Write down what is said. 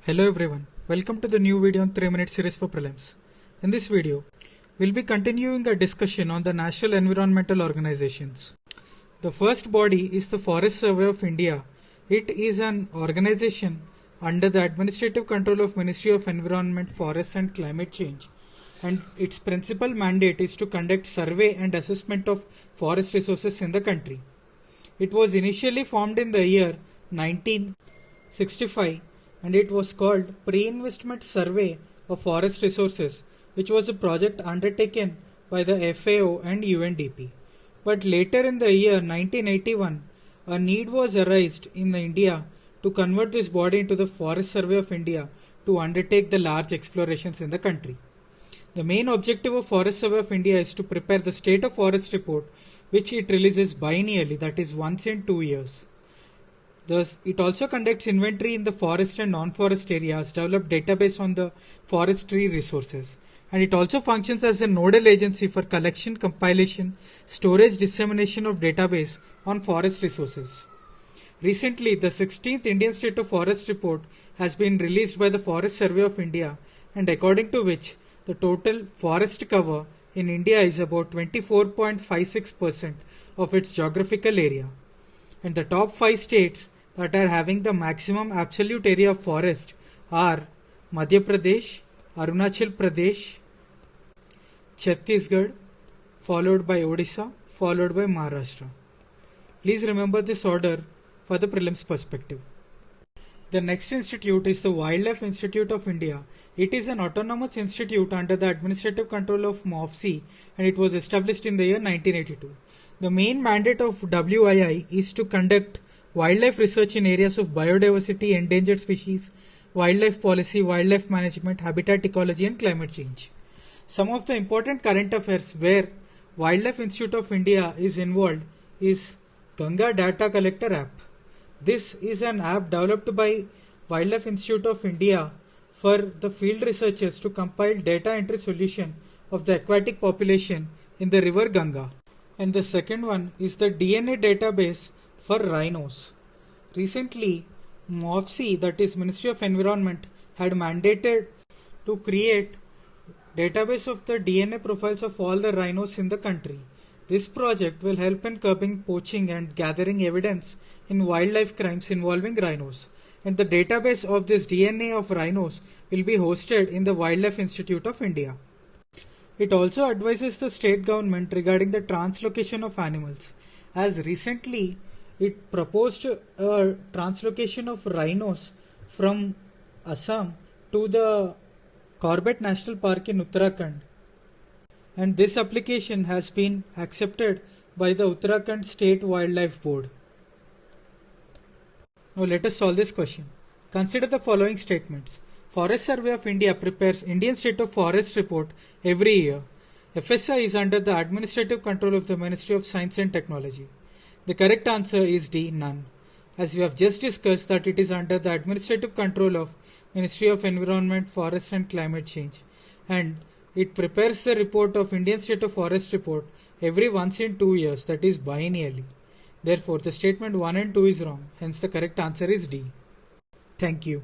Hello everyone, welcome to the new video on 3-minute series for prelims. In this video, we'll be continuing a discussion on the national environmental organizations. The first body is the Forest Survey of India. It is an organization under the administrative control of Ministry of Environment, Forests and Climate Change, and its principal mandate is to conduct survey and assessment of forest resources in the country. It was initially formed in the year 1965 and it was called Pre-Investment Survey of Forest Resources, which was a project undertaken by the FAO and UNDP. But later in the year 1981, a need was arised in India to convert this body into the Forest Survey of India to undertake the large explorations in the country. The main objective of Forest Survey of India is to prepare the State of Forest report, which it releases biennially, that is once in 2 years. Thus, it also conducts inventory in the forest and non-forest areas, develop database on the forestry resources, and it also functions as a nodal agency for collection, compilation, storage, dissemination of database on forest resources. Recently, the 16th Indian State of Forest report has been released by the Forest Survey of India, and according to which the total forest cover in India is about 24.56% of its geographical area. And the top 5 states that are having the maximum absolute area of forest are Madhya Pradesh, Arunachal Pradesh, Chhattisgarh, followed by Odisha, followed by Maharashtra. Please remember this order for the prelims perspective. The next institute is the Wildlife Institute of India. It is an autonomous institute under the administrative control of MOFC and it was established in the year 1982. The main mandate of WII is to conduct wildlife research in areas of biodiversity, endangered species, wildlife policy, wildlife management, habitat ecology and climate change. Some of the important current affairs where Wildlife Institute of India is involved is Ganga Data Collector app. This is an app developed by Wildlife Institute of India for the field researchers to compile data entry solution of the aquatic population in the river Ganga. And the second one is the DNA database for rhinos. Recently, MOFC, that is Ministry of Environment, had mandated to create database of the DNA profiles of all the rhinos in the country. This project will help in curbing poaching and gathering evidence in wildlife crimes involving rhinos. And the database of this DNA of rhinos will be hosted in the Wildlife Institute of India. It also advises the state government regarding the translocation of animals, as recently it proposed a translocation of rhinos from Assam to the Corbett National Park in Uttarakhand, and this application has been accepted by the Uttarakhand State Wildlife Board. Now let us solve this question. Consider the following statements. Forest Survey of India prepares Indian State of Forest report every year. FSI is under the administrative control of the Ministry of Science and Technology. The correct answer is D, none, as we have just discussed that it is under the administrative control of Ministry of Environment, Forests and Climate Change, and it prepares the report of Indian State of Forest report every once in 2 years, that is biennially. Therefore, the statement 1 and 2 is wrong, hence the correct answer is D. Thank you.